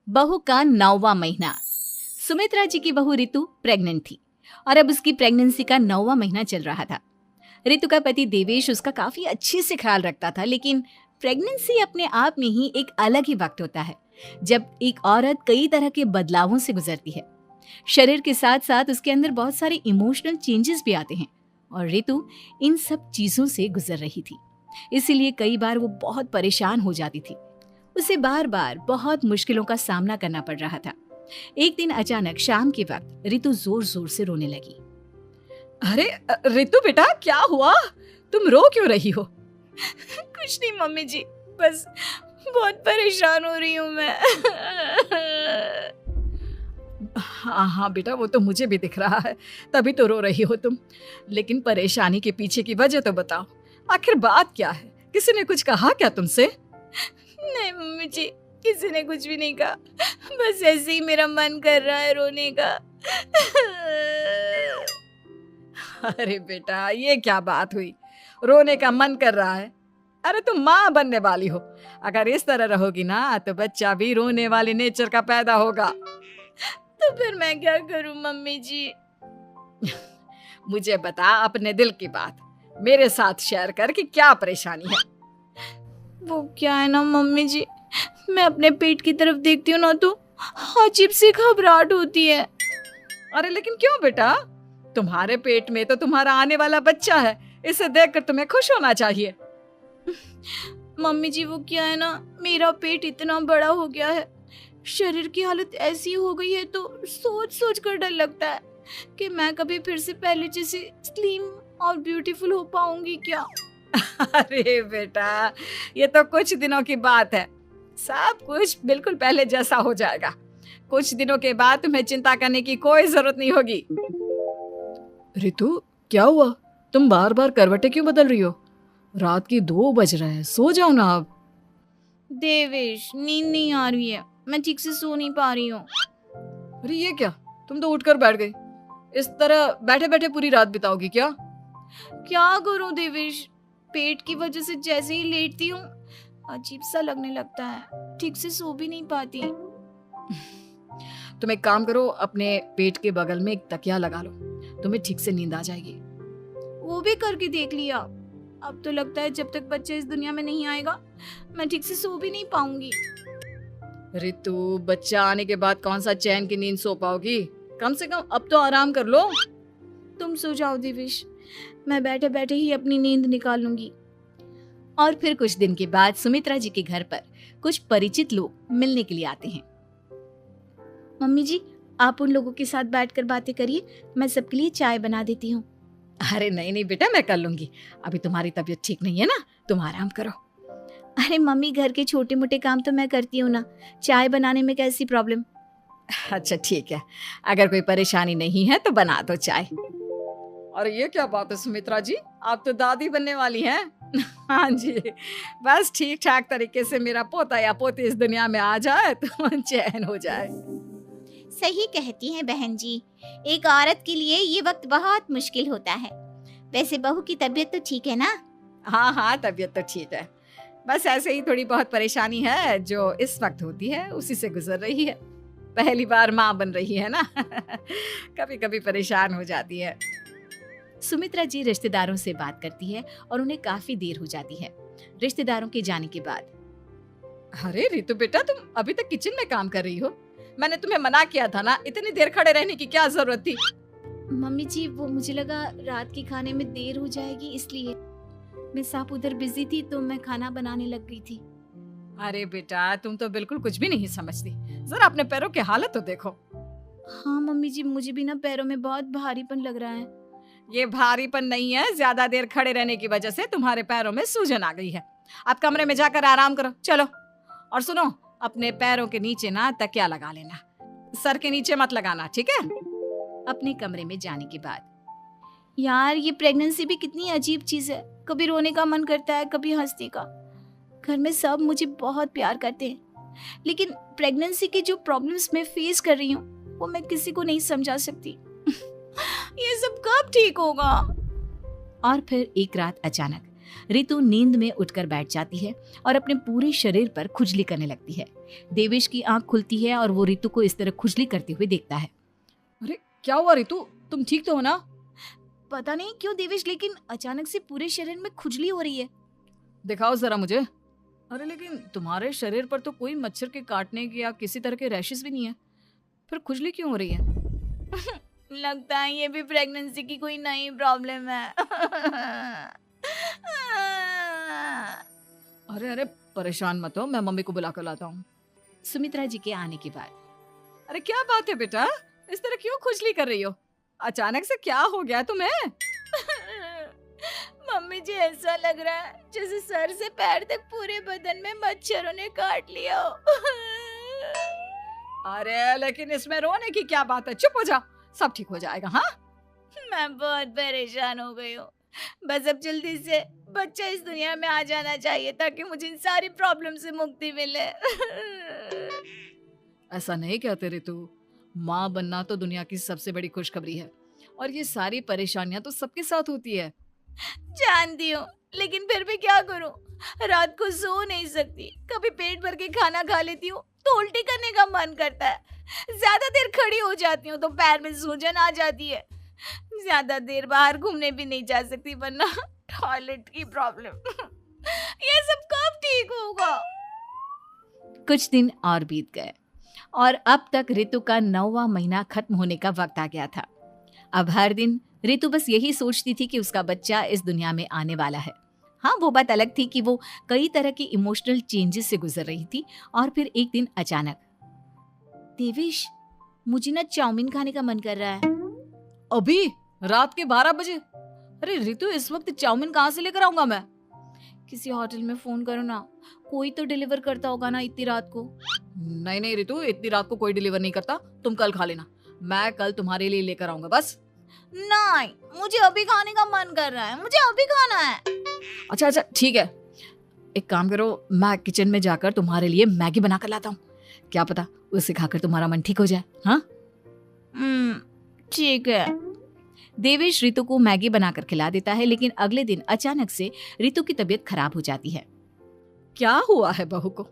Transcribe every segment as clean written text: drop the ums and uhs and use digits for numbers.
बहू का 9वां महीना। सुमित्रा जी की बहू रितु प्रेग्नेंट थी और अब उसकी प्रेगनेंसी का 9वां महीना चल रहा था। रितु का पति देवेश उसका काफी अच्छे से ख्याल रखता था, लेकिन प्रेगनेंसी अपने आप में ही एक अलग ही वक्त होता है जब एक औरत कई तरह के बदलावों से गुजरती है। शरीर के साथ साथ उसके अंदर बहुत सारे इमोशनल चेंजेस भी आते हैं और रितु इन सब चीजों से गुजर रही थी। इसीलिए कई बार वो बहुत परेशान हो जाती थी। उसे बार बार बहुत मुश्किलों का सामना करना पड़ रहा था। एक दिन अचानक शाम के वक्त रितु जोर जोर से रोने लगी। अरे रितु बेटा, क्या हुआ? तुम रो क्यों रही हो? कुछ नहीं मम्मी जी, बस बहुत परेशान हो रही हूँ मैं। हाँ बेटा, वो तो मुझे भी दिख रहा है, तभी तो रो रही हो तुम। लेकिन परेशानी के पीछे की वजह तो बताओ, आखिर बात क्या है? किसी ने कुछ कहा क्या तुमसे? नहीं मम्मी जी, किसी ने कुछ भी नहीं कहा, बस ऐसे ही मेरा मन कर रहा है रोने का। अरे बेटा, ये क्या बात हुई? रोने का मन कर रहा है? अरे तुम माँ बनने वाली हो, अगर इस तरह रहोगी ना तो बच्चा भी रोने वाले नेचर का पैदा होगा। तो फिर मैं क्या करूं मम्मी जी? मुझे बता अपने दिल की बात, मेरे साथ शेयर कर कि क्या परेशानी है। वो क्या है ना मम्मी जी, मैं अपने पेट की तरफ देखती हूँ ना तो अजीब सी घबराहट होती है। अरे लेकिन क्यों बेटा? तुम्हारे पेट में तो तुम्हारा आने वाला बच्चा है, इसे देखकर तुम्हें खुश होना चाहिए। मम्मी जी वो क्या है ना, मेरा पेट इतना बड़ा हो गया है, शरीर की हालत ऐसी हो गई है तो सोच सोच कर डर लगता है कि मैं कभी फिर से पहले जैसी स्लिम और ब्यूटीफुल हो पाऊंगी क्या। अरे बेटा, ये तो कुछ दिनों की बात है, सब कुछ बिल्कुल पहले जैसा हो जाएगा। कुछ दिनों के बाद तुम्हें चिंता करने की कोई जरूरत नहीं होगी। रितु, क्या हुआ? तुम बार बार करवटें क्यों बदल रही हो? रात के 2 बज रहे हैं, सो जाओ ना अब। देवेश, नींद नहीं आ रही है, मैं ठीक से सो नहीं पा रही हूँ। अरे ये क्या, तुम तो उठकर बैठ गई। इस तरह बैठे बैठे पूरी रात बिताओगी क्या? क्या करूं देवेश, पेट की वजह से जैसे ही लेटती हूँ अजीब सा लगने लगता है, ठीक से सो भी नहीं पाती। तुम एक काम करो, अपने पेट के बगल में एक तकिया लगा लो, तुम्हें ठीक से नींद आ जाएगी। वो भी करके देख लिया, अब तो लगता है जब तक बच्चा इस दुनिया में नहीं आएगा मैं ठीक से सो भी नहीं पाऊंगी। रितु, बच्चा आने के बाद कौन सा चैन की नींद सो पाओगी? कम से कम अब तो आराम कर लो। तुम सो जाओ देवेश, मैं बैठे बैठे ही अपनी नींद निकाल लूंगी। और फिर कुछ दिन के बाद सुमित्रा जी के घर पर कुछ परिचित लोग मिलने के लिए आते हैं। मम्मी जी, आप उन लोगों के साथ बैठकर बातें करिए, मैं सबके लिए चाय बना देती हूँ। अरे नहीं नहीं बेटा, मैं कर लूंगी, अभी तुम्हारी तबीयत ठीक नहीं है ना, तुम आराम करो। अरे मम्मी, घर के छोटे मोटे काम तो मैं करती हूँ ना, चाय बनाने में कैसी प्रॉब्लम? अच्छा ठीक है, अगर कोई परेशानी नहीं है तो बना दो चाय। और ये क्या बात है सुमित्रा जी, आप तो दादी बनने वाली हैं। हाँ जी, बस ठीक ठाक तरीके से मेरा पोता या पोती इस दुनिया में आ जाए तो चैन हो जाए। सही कहती हैं बहन जी, एक औरत के लिए ये वक्त बहुत मुश्किल होता है। वैसे बहू की तबीयत तो ठीक है ना? हाँ हाँ, तबीयत तो ठीक है, बस ऐसे ही थोड़ी बहुत परेशानी है जो इस वक्त होती है, उसी से गुजर रही है। पहली बार माँ बन रही है ना, कभी कभी परेशान हो जाती है। सुमित्रा जी रिश्तेदारों से बात करती है और उन्हें काफी देर हो जाती है। रिश्तेदारों के जाने के बाद, अरे रितु बेटा, तुम अभी तक किचन में काम कर रही हो? मैंने तुम्हें मना किया था ना, इतनी देर खड़े रहने की क्या जरूरत थी? मम्मी जी, वो मुझे लगा रात के खाने में देर हो जाएगी, इसलिए मैं साफ उधर बिजी थी तो मैं खाना बनाने लग गई थी। अरे बेटा, तुम तो बिल्कुल कुछ भी नहीं समझती, जरा अपने पैरों की हालत तो देखो। हाँ मम्मी जी, मुझे भी ना पैरों में बहुत भारीपन लग रहा है। ये भारीपन नहीं है, ज्यादा देर खड़े रहने की वजह से तुम्हारे पैरों में सूजन आ गई है। आप कमरे में जाकर आराम करो, चलो। और सुनो, अपने पैरों के नीचे ना तकिया लगा लेना, सर के नीचे मत लगाना, ठीक है? अपने कमरे में जाने के बाद, यार ये प्रेगनेंसी भी कितनी अजीब चीज है, कभी रोने का मन करता है, कभी हंसने का। घर में सब मुझे बहुत प्यार करते हैं, लेकिन प्रेगनेंसी की जो प्रॉब्लम्स मैं फेस कर रही हूँ वो मैं किसी को नहीं समझा सकती। ये सब कब ठीक होगा? और फिर एक रात अचानक रितु नींद में उठकर बैठ जाती है और अपने पूरे शरीर पर खुजली करने लगती है। देवेश की आंख खुलती है और वो रितु को इस तरह खुजली करते हुए देखता है। अरे क्या हुआ रितु, तुम ठीक तो हो ना? पता नहीं क्यों देवेश, लेकिन अचानक से पूरे शरीर में खुजली हो रही है। दिखाओ जरा मुझे। अरे लेकिन तुम्हारे शरीर पर तो कोई मच्छर के काटने के या किसी तरह के रैशेस भी नहीं है, फिर खुजली क्यों हो रही है? लगता है ये भी प्रेगनेंसी की कोई नई प्रॉब्लम है। अरे अरे परेशान मत हो, मैं मम्मी को बुला कर लाता हूँ। सुमित्रा जी के आने के बाद, अरे क्या बात है बेटा, इस तरह क्यों खुजली कर रही हो? अचानक से क्या हो गया तुम्हें? मम्मी जी, ऐसा लग रहा है जैसे सर से पैर तक पूरे बदन में मच्छरों ने काट लिया हो। अरे लेकिन इसमें रोने की क्या बात है, चुप हो जाओ, सब ठीक हो जाएगा। हाँ मैं बहुत परेशान हो गई हूँ। बस अब जल्दी से बच्चा इस दुनिया में आ जाना चाहिए ताकि मुझे इन सारी प्रॉब्लम से मुक्ति मिले। ऐसा नहीं कहते रितु, माँ बनना तो दुनिया की सबसे बड़ी खुशखबरी है और ये सारी परेशानियां तो सबके साथ होती है। जानती हूँ, लेकिन फिर भी क्या करूँ, रात को सो नहीं सकती। कभी पेट भर के खाना खा लेती हूँ तो उल्टी करने का मन करता है। ज्यादा देर खड़ी हो जाती हूँ तो पैर में सूजन आ जाती है। ज्यादा देर बाहर घूमने भी नहीं जा सकती वरना टॉयलेट की प्रॉब्लम। ये सब कब ठीक होगा? कुछ दिन और बीत गए और अब तक रितु का 9वां महीना खत्म होने का वक्त आ गया था। अब हर दिन रितु बस यही सोचती थी कि उसका बच्चा इस दुनिया में आने वाला है। हाँ, वो बात अलग थी कि वो कई तरह की इमोशनल चेंजेस से गुजर रही थी और फिर एक दिन अचानक, देवेश, मुझे ना चाउमीन खाने का मन कर रहा है। अभी रात के 12 बजे? अरे रितु, इस वक्त चाउमीन कहाँ से लेकर आऊंगा मैं? किसी होटल में फोन करो ना, कोई तो डिलीवर करता होगा ना इतनी रात को। नहीं नहीं रितु, इतनी रात को कोई डिलीवर नहीं करता, तुम कल खा लेना, मैं कल तुम्हारे लिए लेकर आऊंगा। बस नहीं, मुझे अभी खाने का मन कर रहा है, मुझे अभी खाना है। अच्छा अच्छा ठीक है, एक काम करो, मैं किचन में जाकर तुम्हारे लिए मैगी बना कर लाता हूँ, क्या पता उसे खाकर तुम्हारा मन ठीक हो जाए। हाँ ठीक है। देवेश रितु को मैगी बनाकर खिला देता है, लेकिन अगले दिन अचानक से रितु की तबीयत खराब हो जाती है। क्या हुआ है बहू को?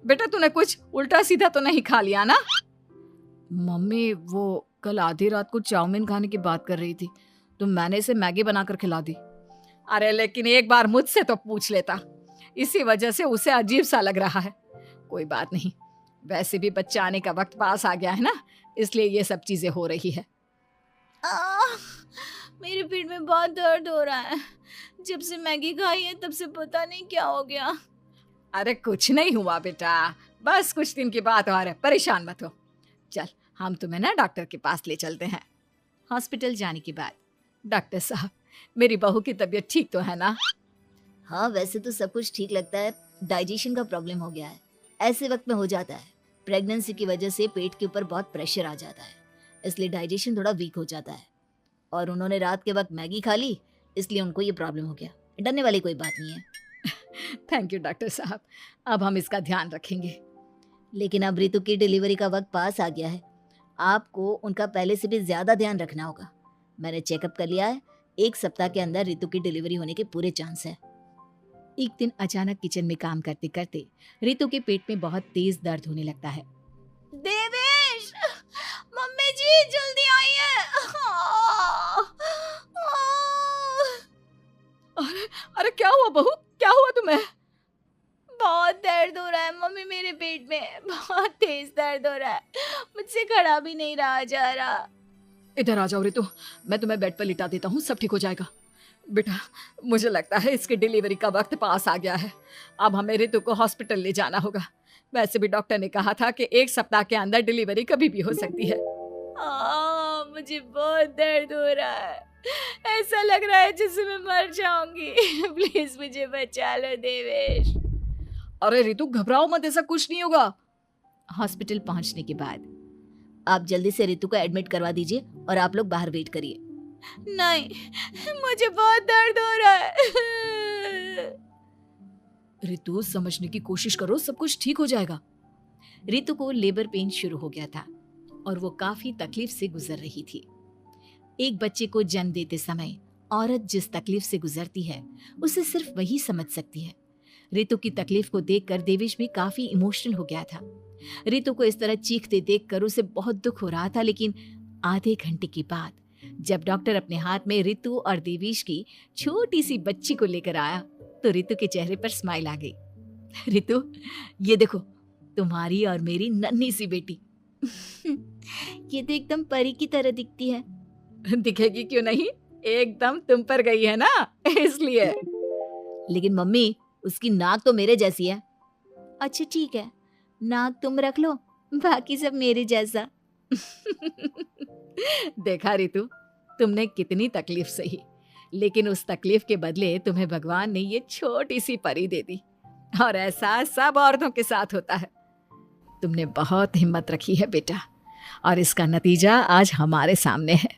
बेटा तूने कुछ उल्टा सीधा तो नहीं खा लिया ना? मम्मी वो कल आधी रात को चाउमीन खाने की बात कर रही थी तो मैंने इसे मैगी बनाकर खिला दी। अरे लेकिन एक बार मुझसे तो पूछ लेता, इसी वजह से उसे अजीब सा लग रहा है। कोई बात नहीं, वैसे भी बच्चा आने का वक्त पास आ गया है ना, इसलिए ये सब चीजें हो रही है। मेरे पेट में बहुत दर्द हो रहा है। जब से मैगी खाई है तब से पता नहीं क्या हो गया। अरे कुछ नहीं हुआ बेटा, बस कुछ दिन की बात और है, परेशान मत हो। चल हम तुम्हें ना डॉक्टर के पास ले चलते हैं। हॉस्पिटल जाने के बाद, डॉक्टर साहब, मेरी बहू की तबीयत ठीक तो है ना? हाँ, वैसे तो सब कुछ ठीक लगता है, डाइजेशन का प्रॉब्लम हो गया है। ऐसे वक्त में हो जाता है, प्रेगनेंसी की वजह से पेट के ऊपर बहुत प्रेशर आ जाता है, इसलिए डाइजेशन थोड़ा वीक हो जाता है। और उन्होंने रात के वक्त मैगी खा ली, इसलिए उनको ये प्रॉब्लम हो गया। डरने वाली कोई बात नहीं है। थैंक यू डॉक्टर साहब, अब हम इसका ध्यान रखेंगे। लेकिन अब रितु की डिलीवरी का वक्त पास आ गया है, आपको उनका पहले से भी ज्यादा ध्यान रखना होगा। मैंने चेकअप कर लिया है, 1 सप्ताह के अंदर रितु की डिलीवरी होने के पूरे चांस है। एक दिन अचानक किचन में काम करते करते रितु के पेट में बहुत तेज दर्द होने लगता है। देवेश, मम्मी जी जल्दी आइए। अरे क्या हुआ बहू, क्या हुआ तुम्हें? बहुत दर्द हो रहा है मम्मी, मेरे पेट में बहुत तेज दर्द हो रहा है, मुझसे खड़ा भी नहीं रहा जा रहा। इधर आ जाओ रितु, मैं तुम्हें बेड पर लिटा देता हूँ, सब ठीक हो जाएगा। बेटा मुझे लगता है इसके डिलीवरी का वक्त पास आ गया है, अब हमें रितु को हॉस्पिटल ले जाना होगा। वैसे भी डॉक्टर ने कहा था कि 1 सप्ताह के अंदर डिलीवरी कभी भी हो सकती है। मुझे बहुत दर्द हो रहा है, ऐसा लग रहा है जैसे मैं मर जाऊंगी। प्लीज मुझे बचा लो देवेश। अरे रितु घबराओ मत, ऐसा कुछ नहीं होगा। हॉस्पिटल पहुंचने के बाद आप जल्दी से रितु को एडमिट करवा दीजिए और आप लोग बाहर वेट करिए। नहीं, मुझे बहुत दर्द हो रहा है। रितु समझने की कोशिश करो, सब कुछ ठीक हो जाएगा। रितु को लेबर पेन शुरू हो गया था और वो काफी तकलीफ से गुजर रही थी। एक बच्चे को जन्म देते समय औरत जिस तकलीफ से गुजरती है उसे सिर्फ वही समझ सकती है। रितु की तकलीफ को देखकर देवेश भी काफी इमोशनल हो गया था। रितु को इस तरह चीखते देखकर उसे बहुत दुख हो रहा था, लेकिन आधे घंटे के बाद जब डॉक्टर अपने हाथ में रितु और देवेश की छोटी सी बच्ची को लेकर आया तो रितु के चेहरे पर स्माइल आ गई। रितु, ये देखो तुम्हारी और मेरी नन्ही सी बेटी। ये तो एकदम परी की तरह दिखती है। दिखेगी क्यों नहीं, एकदम तुम पर गई है ना, इसलिए। लेकिन मम्मी, उसकी नाक तो मेरे जैसी है। अच्छा ठीक है, नाक तुम रख लो, बाकी सब मेरे जैसा। देखा रितु, तुमने कितनी तकलीफ सही, लेकिन उस तकलीफ के बदले तुम्हें भगवान ने ये छोटी सी परी दे दी। और ऐसा सब औरतों के साथ होता है। तुमने बहुत हिम्मत रखी है बेटा, और इसका नतीजा आज हमारे सामने है।